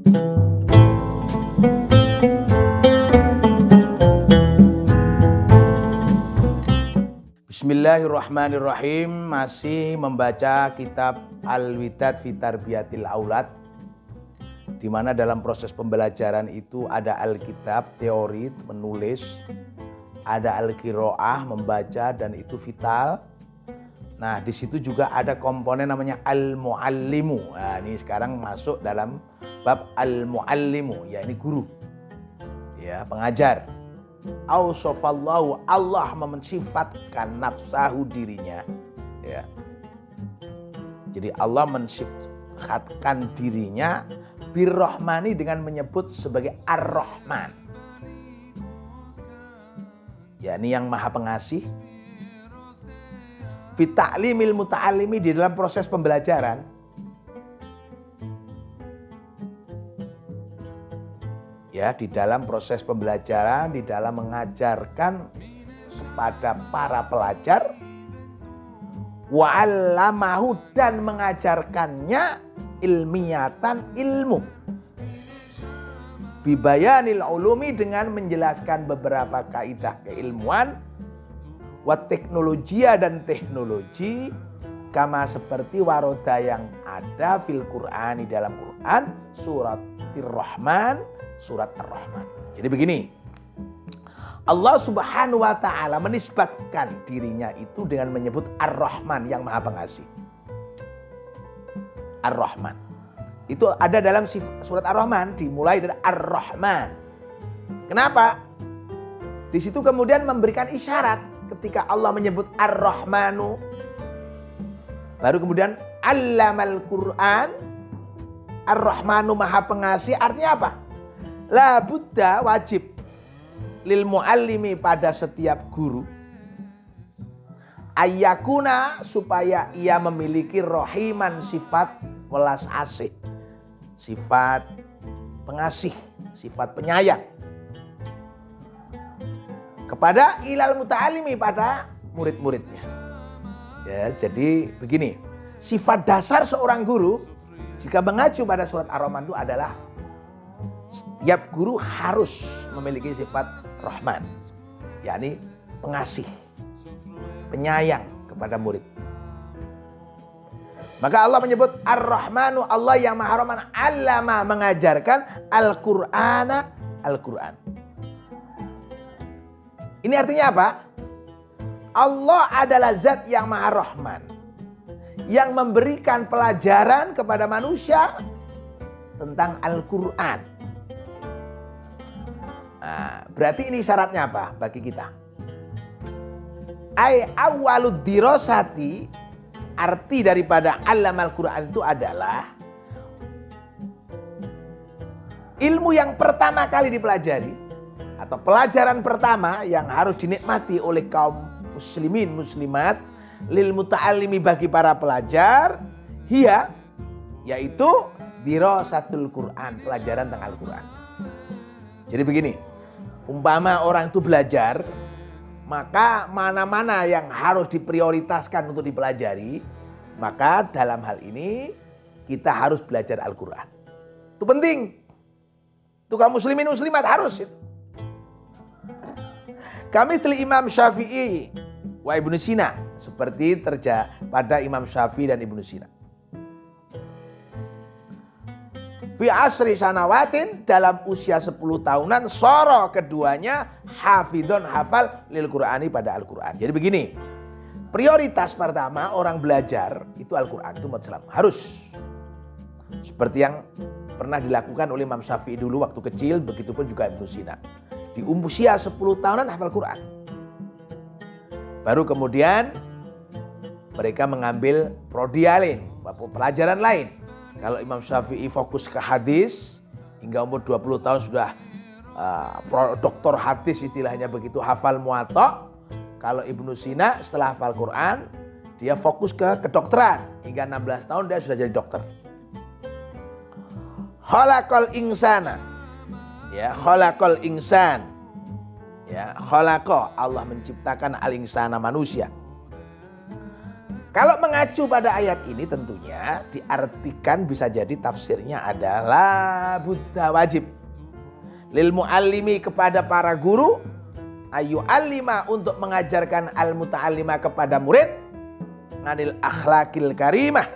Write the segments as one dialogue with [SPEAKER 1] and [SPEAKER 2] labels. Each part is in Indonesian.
[SPEAKER 1] Bismillahirrahmanirrahim. Masih membaca kitab Al-Widad fi Tarbiyatil Aulad, di mana dalam proses pembelajaran itu ada Alkitab, teori, menulis, ada Al-Qiraah, membaca, dan itu vital. Nah, di situ juga ada komponen namanya Al-Muallimu. Nah, ini sekarang masuk dalam bab Al-Muallimu, ya ini guru, ya pengajar. Ausofallahu, Allah mensifatkan nafsahu, dirinya, ya. Jadi Allah mensifatkan dirinya birrahmani dengan menyebut sebagai Ar-Rahman. Ya, ini yang Maha Pengasih. Fi ta'limil muta'allimi, di dalam proses pembelajaran. Ya, di dalam proses pembelajaran, di dalam mengajarkan kepada para pelajar, wa'allamahu, dan mengajarkannya ilmiyatan, ilmu, bibayanil ulumi, dengan menjelaskan beberapa kaidah keilmuan, wa teknologia, dan teknologi, kama seperti waroda yang ada fil Qur'an, di dalam Quran, surat Ar-Rahman, surat Ar-Rahman. Jadi begini, Allah Subhanahu wa ta'ala menisbatkan dirinya itu dengan menyebut Ar-Rahman, yang Maha Pengasih. Ar-Rahman itu ada dalam surat Ar-Rahman, dimulai dari Ar-Rahman. Kenapa? Di situ kemudian memberikan isyarat ketika Allah menyebut Ar-Rahmanu, baru kemudian Allamal Qur'an, Ar-Rahmanu Maha Pengasih. Artinya apa? La budda, wajib, lil muallimi, pada setiap guru, ayyakuna, supaya ia memiliki rohiman, sifat welas asih, sifat pengasih, sifat penyayang, kepada ilal muta'alimi, pada murid-muridnya. Ya, jadi begini, sifat dasar seorang guru jika mengacu pada surat Ar-Rahman itu adalah setiap guru harus memiliki sifat Rahman, yakni pengasih, penyayang kepada murid. Maka Allah menyebut Ar-Rahmanu, Allah yang Maha Rahman, allama, mengajarkan Al-Qur'ana, Al-Qur'an. Ini artinya apa? Allah adalah zat yang Maha Rahman, yang memberikan pelajaran kepada manusia tentang Al-Qur'an. Nah, berarti ini syaratnya apa bagi kita? Ai awwalud dirasati, arti daripada allamal Qur'an itu adalah ilmu yang pertama kali dipelajari, atau pelajaran pertama yang harus dinikmati oleh kaum muslimin muslimat, lil muta'allimi, bagi para pelajar, yaitu dirasatul Qur'an, pelajaran tentang Al-Qur'an. Jadi begini, umpama orang itu belajar, maka mana-mana yang harus diprioritaskan untuk dipelajari, maka dalam hal ini kita harus belajar Al-Quran. Itu penting. Itu kaum muslimin muslimat harus. Kami telah Imam Syafi'i wa Ibnu Sina, seperti terjadi pada Imam Syafi'i dan Ibnu Sina. Fi asri sanawatin, dalam usia 10 tahunan, soro, keduanya, hafidhon, hafal, lil Qur'ani, pada Al-Quran. Jadi begini, prioritas pertama orang belajar itu Al-Quran, itu harus. Seperti yang pernah dilakukan oleh Imam Syafi'i dulu waktu kecil, begitupun juga Ibnu Sina. Di usia 10 tahunan hafal Quran. Baru kemudian mereka mengambil prodi lain, pelajaran lain. Kalau Imam Syafi'i fokus ke hadis, hingga umur 20 tahun sudah doktor hadis istilahnya begitu, hafal Muwatta. Kalau Ibnu Sina setelah hafal Quran, dia fokus ke kedokteran. Hingga 16 tahun dia sudah jadi dokter. Khalaqal insana. Ya, khalaqal insan. Ya, khalaqa, Allah menciptakan al-insana, manusia. kalau mengacu pada ayat ini tentunya diartikan bisa jadi tafsirnya adalah buddha wajib lil muallimi kepada para guru ayu alima untuk mengajarkan al muta'allima kepada murid nganil akhlakil karimah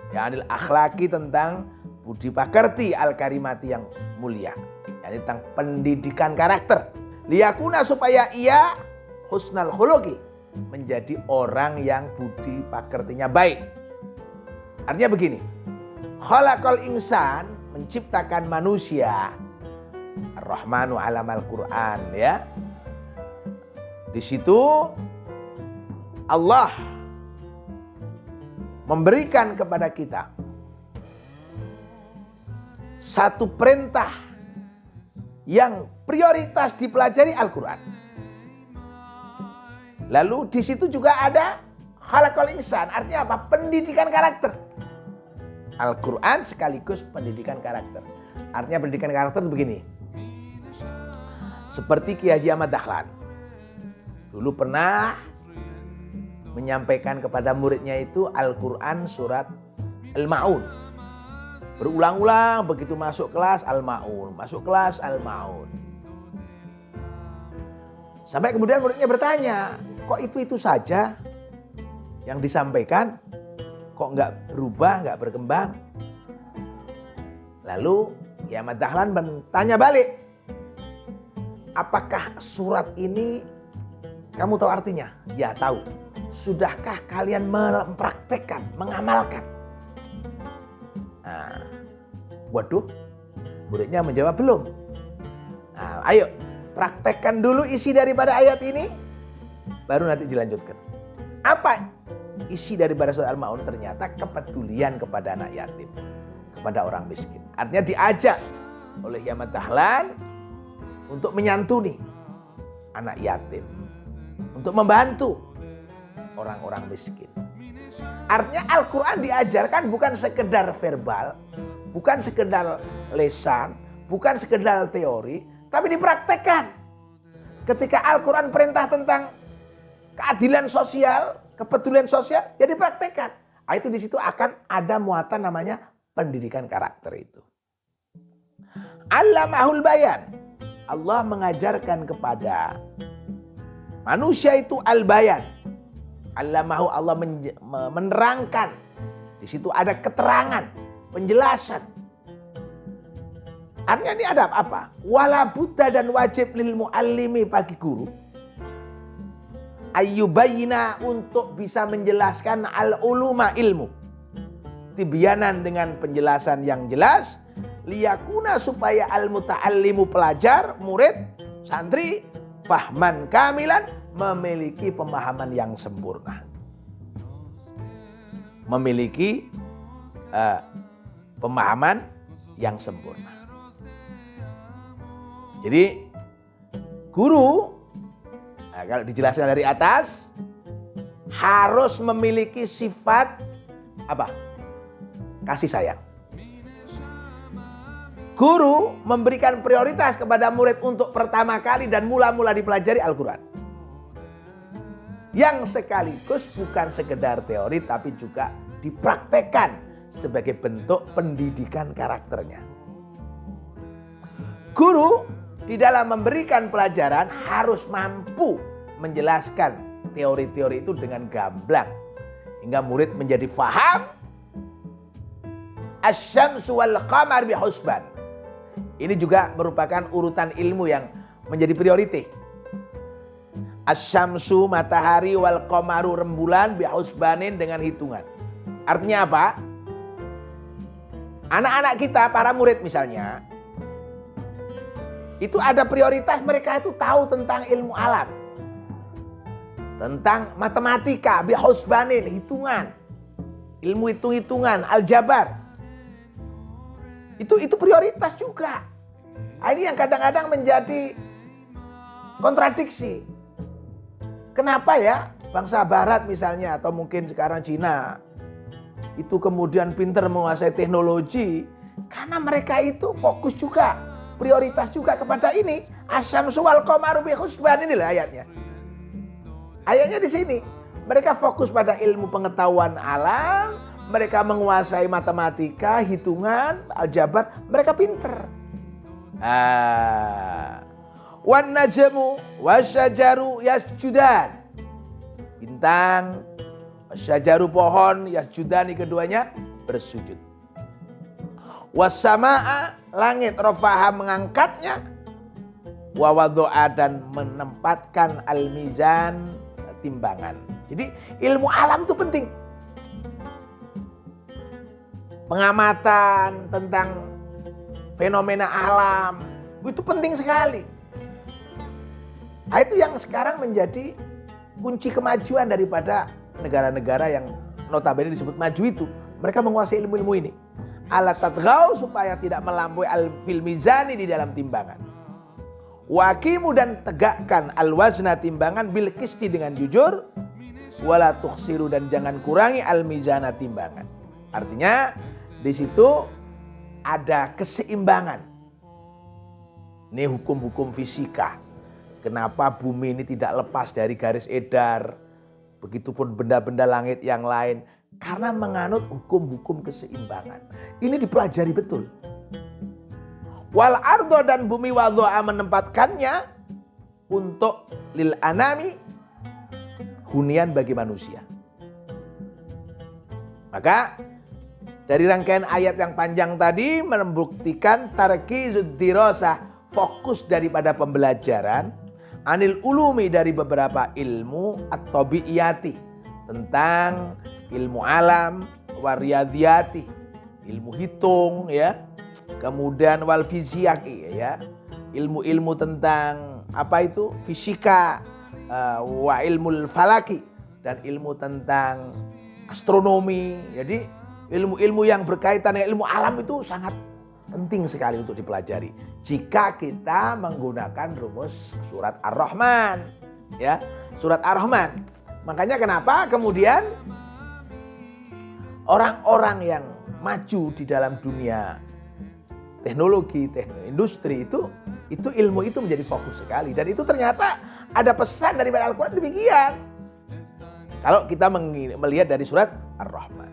[SPEAKER 1] ya anil akhlaki tentang budi pekerti al karimati yang mulia yakni tentang pendidikan karakter liyakuna supaya ia husnal khuluqi menjadi orang yang budi pekertinya baik. Artinya begini, khalaqal insan menciptakan manusia ar-rahmanu alamal Quran ya. Di situ Allah memberikan kepada kita satu perintah yang prioritas dipelajari Al-Quran. Lalu di situ juga ada khalaqal insan, artinya apa? Pendidikan karakter. Al-Quran sekaligus pendidikan karakter. Artinya pendidikan karakter itu begini. Seperti Kiai Haji Ahmad Dahlan. Dulu pernah menyampaikan kepada muridnya itu Al-Quran surat Al-Ma'un. Berulang-ulang begitu masuk kelas Al-Ma'un, masuk kelas Al-Ma'un. Sampai kemudian muridnya bertanya, kok itu saja yang disampaikan? Kok nggak berubah, nggak berkembang? Lalu Kiai Ahmad Dahlan bertanya balik, apakah surat ini kamu tahu artinya? Ya tahu. Sudahkah kalian mempraktekkan, mengamalkan? Nah, waduh, muridnya menjawab belum. Nah, ayo praktekkan dulu isi daripada ayat ini, baru nanti dilanjutkan. Apa isi daripada surat Al-Ma'un? Ternyata kepedulian kepada anak yatim, kepada orang miskin. Artinya diajak oleh Kiai Ahmad Dahlan untuk menyantuni anak yatim, untuk membantu orang-orang miskin. Artinya Al-Quran diajarkan bukan sekedar verbal, bukan sekedar lesan, bukan sekedar teori, tapi dipraktekkan. Ketika Al-Quran perintah tentang keadilan sosial, kepedulian sosial, ya dipraktekkan. Nah, itu di situ akan ada muatan namanya pendidikan karakter itu. Allamahul bayan. Allah mengajarkan kepada manusia itu al-bayan. Allamahu, Allah menerangkan. Di situ ada keterangan, penjelasan. Artinya ini ada apa? Wala budda dan wajib lil muallimi bagi guru ayyubayyina untuk bisa menjelaskan al-uluma ilmu. Tibyanan dengan penjelasan yang jelas, liyakuna supaya al-muta'allimu pelajar, murid, santri, fahman kamilan memiliki pemahaman yang sempurna. Memiliki pemahaman yang sempurna. Jadi guru, nah, kalau dijelaskan dari atas, harus memiliki sifat apa? Kasih sayang. Guru memberikan prioritas kepada murid untuk pertama kali dan mula-mula dipelajari Al-Quran. Yang sekaligus bukan sekedar teori tapi juga dipraktekkan sebagai bentuk pendidikan karakternya. Guru di dalam memberikan pelajaran harus mampu menjelaskan teori-teori itu dengan gamblang hingga murid menjadi faham asy-syamsu wal qamar bihusban. Ini juga merupakan urutan ilmu yang menjadi prioritas. Asy-syamsu matahari wal qamaru rembulan bihusbanin dengan hitungan. Artinya apa? Anak-anak kita, para murid misalnya, itu ada prioritas mereka itu tahu tentang ilmu alam. Tentang matematika, bihusbanin, hitungan. Ilmu hitung-hitungan, aljabar. Itu prioritas juga. Ini yang kadang-kadang menjadi kontradiksi. Kenapa ya bangsa barat misalnya atau mungkin sekarang Cina itu kemudian pintar menguasai teknologi karena mereka itu fokus juga, prioritas juga kepada ini. Asy-syamsu wal qamaru bihusban, inilah ayatnya. Ayatnya di sini. Mereka fokus pada ilmu pengetahuan alam, mereka menguasai matematika, hitungan, aljabar, mereka pinter. Wan najmu wasyajaru yasjudan. Bintang, wasyajaru pohon, yasjudani keduanya bersujud. Wassamaa langit rafaha mengangkatnya. Wa wadha'a dan menempatkan al-mizan timbangan. Jadi ilmu alam itu penting. Pengamatan tentang fenomena alam itu penting sekali. Nah, itu yang sekarang menjadi kunci kemajuan daripada negara-negara yang notabene disebut maju itu. Mereka menguasai ilmu-ilmu ini. Alat tatghaw supaya tidak melampaui al-fil mizani di dalam timbangan. Waqimu dan tegakkan al-wazna timbangan bil qisti dengan jujur. Wala tukhsiru dan jangan kurangi al-mizana timbangan. Artinya di situ ada keseimbangan. Ini hukum-hukum fisika. Kenapa bumi ini tidak lepas dari garis edar. Begitupun benda-benda langit yang lain. Karena menganut hukum-hukum keseimbangan. Ini dipelajari betul. Wal ardo dan bumi wadha'a menempatkannya untuk lil anami hunian bagi manusia. Maka dari rangkaian ayat yang panjang tadi membuktikan tarkizud dirasah, fokus daripada pembelajaran anil ulumi dari beberapa ilmu at-tabi'iyati tentang ilmu alam, wariyadiyati, ilmu hitung ya. Kemudian wal fiziaki ya. Ilmu-ilmu tentang apa itu? Fisika, wa ilmul falaki dan ilmu tentang astronomi. Jadi ilmu-ilmu yang berkaitan dengan ilmu alam itu sangat penting sekali untuk dipelajari. Jika kita menggunakan rumus surat Ar-Rahman, ya, surat Ar-Rahman. Makanya kenapa kemudian orang-orang yang maju di dalam dunia teknologi, industri itu ilmu itu menjadi fokus sekali. Dan itu ternyata ada pesan daripada Al-Quran demikian. Kalau kita melihat dari surat Ar-Rahman.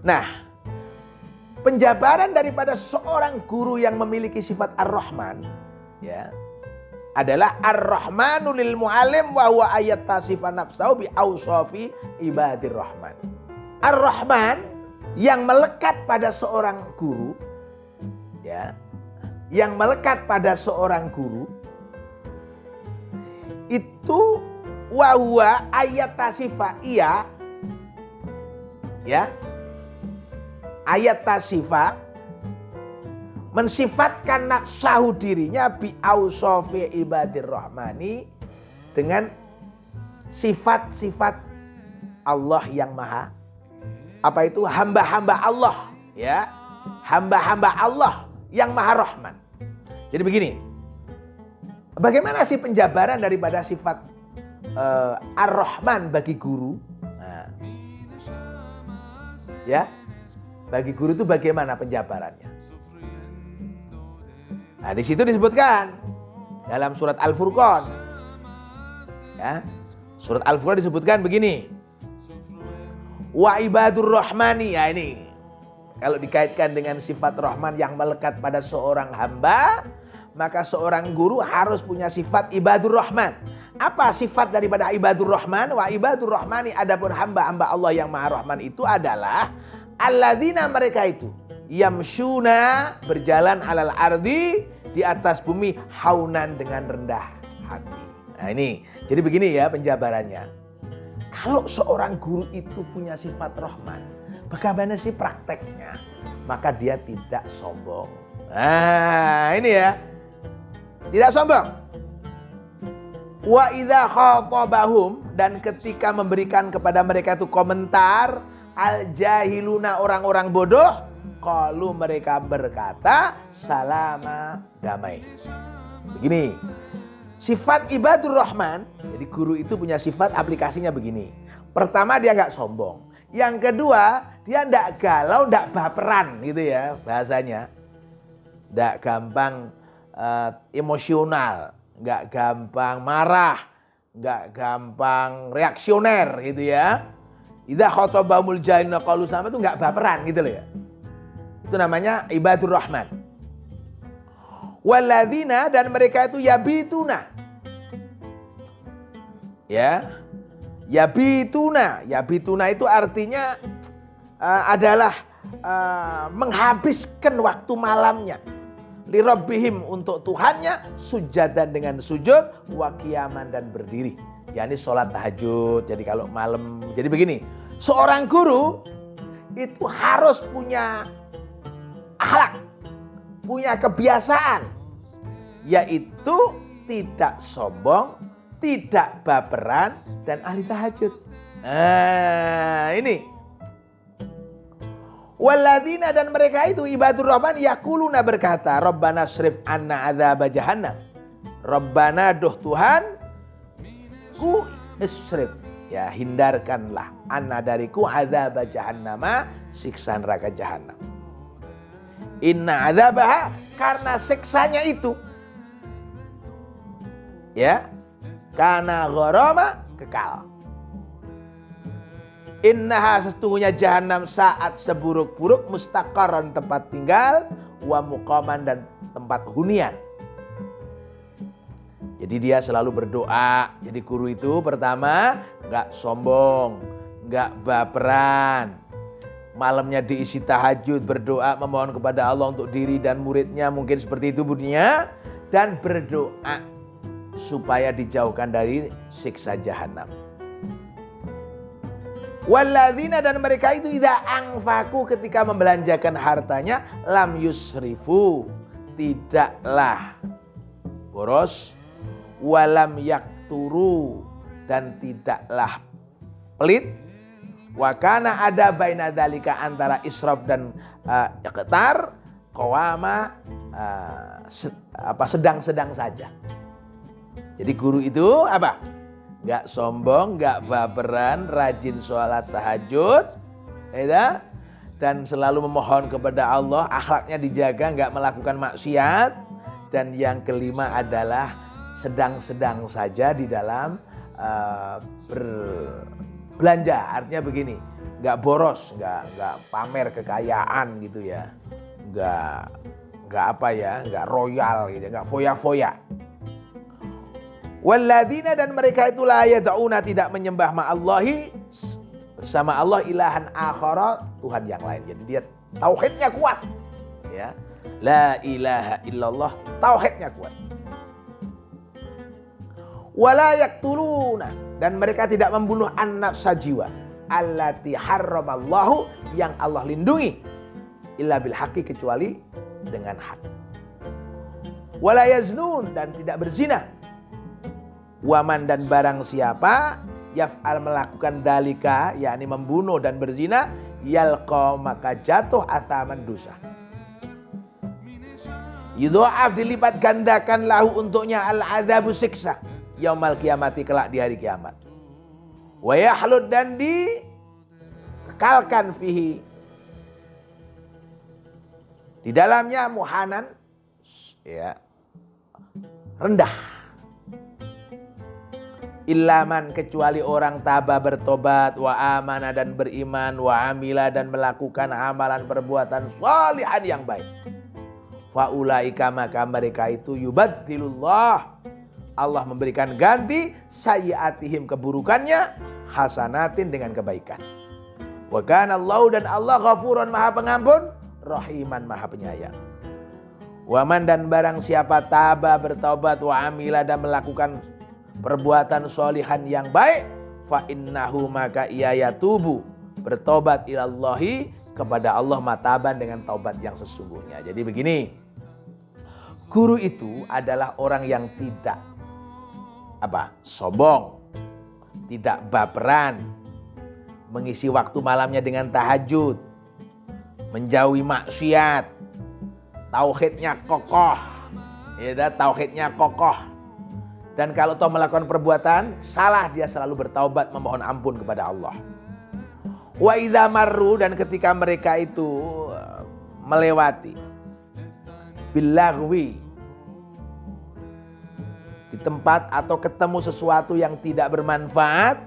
[SPEAKER 1] Nah, penjabaran daripada seorang guru yang memiliki sifat Ar-Rahman ya, adalah Ar-Rahmanu lil mu'alim wa huwa ayat tasifa nafsahu bi awsafi ibadir rahman. Ar-Rahman yang melekat pada seorang guru ya, yang melekat pada seorang guru itu wa huwa ayat tasifa iya ya, ayat tasifa mensifatkan nafsahu dirinya bi ausofi ibadir rahmani dengan sifat-sifat Allah yang maha apa itu hamba-hamba Allah ya, hamba-hamba Allah yang maha rahman. Jadi begini, bagaimana sih penjabaran daripada sifat Ar-Rahman bagi guru? Nah, ya, bagi guru itu bagaimana penjabarannya? Nah, di situ disebutkan dalam surat Al-Furqan. Ya, surat Al-Furqan disebutkan begini. Wa ibadur rahmani, ya ini kalau dikaitkan dengan sifat Rahman yang melekat pada seorang hamba, maka seorang guru harus punya sifat ibadur Rahman. Apa sifat daripada ibadur Rahman? Wa ibadur rahmani, adapun hamba-hamba Allah yang maha Rahman itu adalah alladzina, mereka itu yamshuna, berjalan alal ardi, di atas bumi, haunan, dengan rendah hati. Nah ini, jadi begini ya penjabarannya. Kalau seorang guru itu punya sifat Rahman, bagaimana sih prakteknya? Maka dia tidak sombong. Nah ini ya, tidak sombong. Wa idza khatabahum, dan ketika memberikan kepada mereka itu komentar, al jahiluna, orang-orang bodoh, qalu, mereka berkata salama, damai. Begini, sifat ibadur rahman, jadi guru itu punya sifat aplikasinya begini. Pertama, dia nggak sombong. Yang kedua, dia nggak galau, nggak baperan gitu ya bahasanya. Nggak gampang emosional, nggak gampang marah, nggak gampang reaksioner gitu ya. Idza khotabahumul jahiluna qalu salama itu nggak baperan gitu loh ya. Itu namanya ibadur rahman. Walladzina dan mereka itu yabituna. Ya. Yabituna itu artinya adalah menghabiskan waktu malamnya li rabbihim untuk Tuhannya sujadan dengan sujud wa qiyaman dan berdiri, yakni sholat tahajud. Jadi kalau malam, jadi begini, seorang guru itu harus punya akhlak, punya kebiasaan, yaitu tidak sombong, tidak baperan, dan ahli tahajud. Nah ini. Walladzina dan mereka itu ibadur rahman yaquluna berkata, Rabbana srif anna adzab jahannam. Rabbana duh Tuhan, ku isrif, ya hindarkanlah anna dariku adzab jahannama, siksa neraka jahanam. Inna adzabaha, karena siksanya itu ya karena gharama, kekal. Innaha, sesungguhnya jahanam saat seburuk-buruk, mustaqarran tempat tinggal, wa muqaman dan tempat hunian. Jadi dia selalu berdoa. Jadi guru itu pertama enggak sombong, enggak baperan. Malamnya diisi tahajud, berdoa memohon kepada Allah untuk diri dan muridnya, mungkin seperti itu bunyinya, dan berdoa supaya dijauhkan dari siksa jahanam. Walladzina dan mereka itu idza anfaqu, ketika membelanjakan hartanya, lam yusrifu, tidaklah boros, walam yakturu, dan tidaklah pelit, wa kana ada baina dzalika, antara israf dan iqtar, qawama, sedang-sedang saja. Jadi guru itu apa? Gak sombong, gak baperan, rajin sholat tahajud, ya, dan selalu memohon kepada Allah, akhlaknya dijaga, gak melakukan maksiat. Dan yang kelima adalah sedang-sedang saja di dalam berbelanja. Artinya begini, gak boros, gak pamer kekayaan gitu ya, gak apa ya, gak royal gitu, gak foya-foya. Walladzina dan mereka itu la yad'una, tidak menyembah ma'allahi, bersama Allah, ilahan akhara, Tuhan yang lain. Jadi dia tauhidnya kuat, ya. La ilaha illallah, tauhidnya kuat. Wala yaqtuluna, dan mereka tidak membunuh an-nafsa, jiwa, allati harramallahu, yang Allah lindungi, illa bil haqqi, kecuali dengan hak. Wala yaznun, dan tidak berzina. Waman, dan barang siapa yaf'al, melakukan dalika, yakni membunuh dan berzina, yalqa, maka jatuh athaman, dosa. Yudha'af, dilipat gandakan lahu untuknya al-adzabu, siksa, yaumal qiyamati, kelak di hari kiamat. Wa yahlud, dan dikekalkan fihi, di dalamnya, muhanan, ya, rendah. Illaman, kecuali orang taba, bertobat, wa amana, dan beriman, wa amila, dan melakukan amalan perbuatan shalihan yang baik. Fa ulaika, maka mereka itu yubaddilullah, Allah memberikan ganti sayyiatihim, keburukannya, hasanatin, dengan kebaikan. Wa kana Allahu, dan Allah ghafurun, maha pengampun, rahiman, maha penyayang. Waman, dan barang siapa taba, bertaubat, wa amila, dan melakukan perbuatan sholihan yang baik, fa innahu, maka ia yatubu, bertobat, ilallahi, kepada Allah, mataban, dengan taubat yang sesungguhnya. Jadi begini, guru itu adalah orang yang tidak sombong, tidak baperan, mengisi waktu malamnya dengan tahajud, menjauhi maksiat, tauhidnya kokoh, ya, tauhidnya kokoh. Dan kalau toh melakukan perbuatan salah, dia selalu bertaubat, memohon ampun kepada Allah. Wa idza marru, dan ketika mereka itu melewati, bilagwi, di tempat atau ketemu sesuatu yang tidak bermanfaat,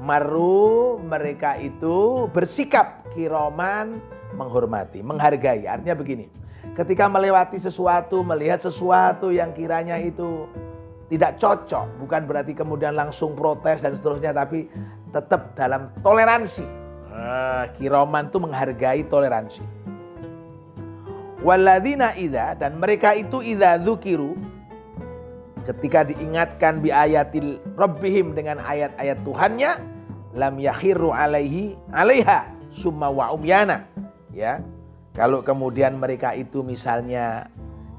[SPEAKER 1] maru, mereka itu bersikap kiroman, menghormati, menghargai. Artinya begini, ketika melewati sesuatu, melihat sesuatu yang kiranya itu tidak cocok, bukan berarti kemudian langsung protes dan seterusnya, tapi tetap dalam toleransi. Kiroman itu menghargai, toleransi. Walladzina idza, dan mereka itu idza dzukiru, ketika diingatkan bi ayatil rabbihim, dengan ayat-ayat Tuhannya, lam yakhiru alaiha summa wa umyana. Ya, kalau kemudian mereka itu misalnya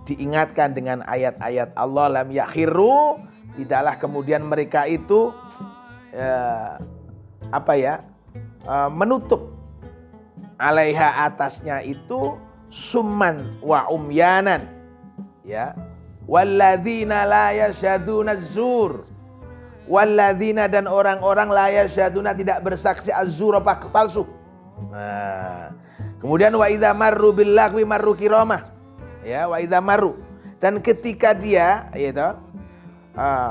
[SPEAKER 1] diingatkan dengan ayat-ayat Allah, lam yakhiru, tidaklah kemudian mereka itu menutup alaiha, atasnya itu summan wa umyanan, ya. Walladzina la yasyaduna az-zur, walladzina, dan orang-orang la yasyaduna, tidak bersaksi az-zur, palsu. Nah, kemudian wa idza marru bil lagwi marru kiramah, ya, wa idza marru, dan ketika dia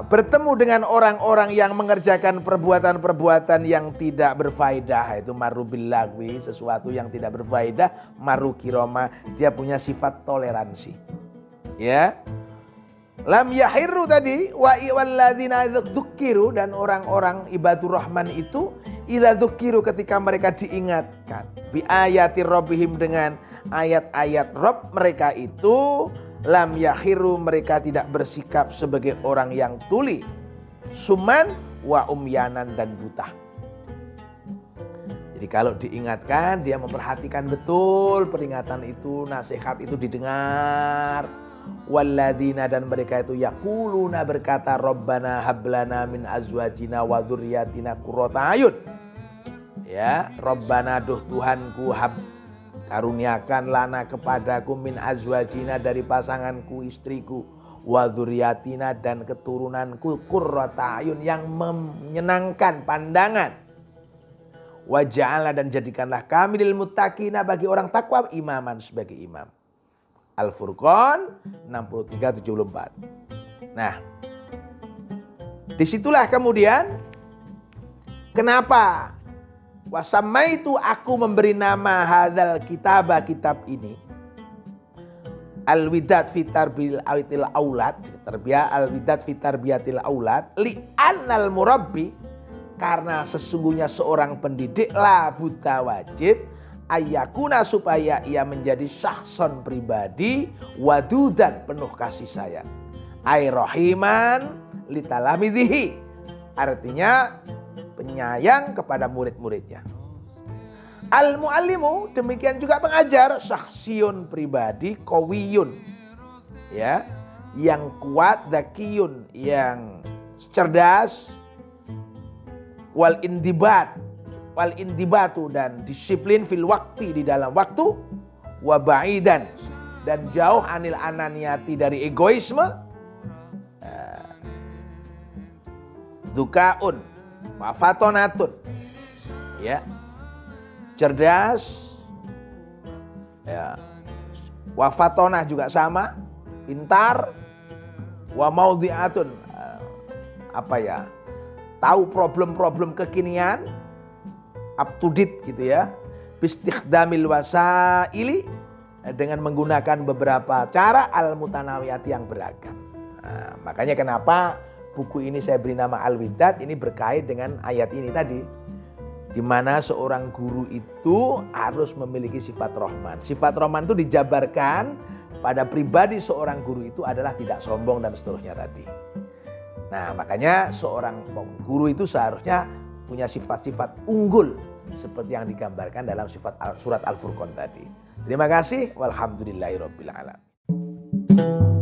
[SPEAKER 1] bertemu dengan orang-orang yang mengerjakan perbuatan-perbuatan yang tidak berfaedah, itu marru bil lagwi, sesuatu yang tidak berfaedah, marru kiramah, dia punya sifat toleransi, ya. Lam yahirru tadi, wa walladzina dzukiru, dan orang-orang ibadur rahman itu idza dzukiru, ketika mereka diingatkan bi ayatir rabbihim, dengan ayat-ayat Rabb mereka itu, lam yahirru, mereka tidak bersikap sebagai orang yang tuli, suman wa umyanan, dan buta. Jadi kalau diingatkan, dia memperhatikan betul peringatan itu, nasihat itu didengar. Walladzina, dan mereka itu yaquluna, berkata, Rabbana hablana min azwajina wa dzurriyyatina qurrata ayun. Ya, Rabbana, duh Tuhanku, karuniakan lana, kepadaku, min azwajina, dari pasanganku, istriku, wa dzurriyyatina, dan keturunanku, qurrata ayun, yang menyenangkan pandangan. Waj'alna, dan jadikanlah kami lil muttaqina, bagi orang takwa, imaman, sebagai imam. Al-Furqan 63-74. Nah, disitulah kemudian kenapa wasammaitu, aku memberi nama hadzal kitabah, kitab ini, al-widad fi tarbiyatil aulad, al-widad fi tarbiyatil aulad, li annal murabbi, karena sesungguhnya seorang pendidik la buta wajib ayakuna, supaya ia menjadi syahson, pribadi, wadudan, penuh kasih sayang, ay rahiman litalamidhihi, artinya penyayang kepada murid-muridnya. Al muallimu, demikian juga pengajar, syahsiun, pribadi, qawiyun, ya, yang kuat, zakiyun, yang cerdas, wal indibat, wal indibatu, dan disiplin, fil waktu, di dalam waktu, wa ba'idan, dan jauh anil ananiyati, dari egoisme, zukaun wa fatonatun, ya, cerdas, ya, wa fatonah juga sama, pintar, wa maudhi'atun, tahu problem-problem kekinian, up to date gitu ya, bistikhdamil wasaili, dengan menggunakan beberapa cara, al mutanawiyati, yang beragam. Nah, makanya kenapa buku ini saya beri nama Al-Widad, ini berkait dengan ayat ini tadi, di mana seorang guru itu harus memiliki sifat Rahman. Sifat Rahman itu dijabarkan pada pribadi seorang guru itu adalah tidak sombong dan seterusnya tadi. Nah, makanya seorang guru itu seharusnya punya sifat-sifat unggul seperti yang digambarkan dalam surat Al-Furqan tadi. Terima kasih. Walhamdulillahirabbil alamin.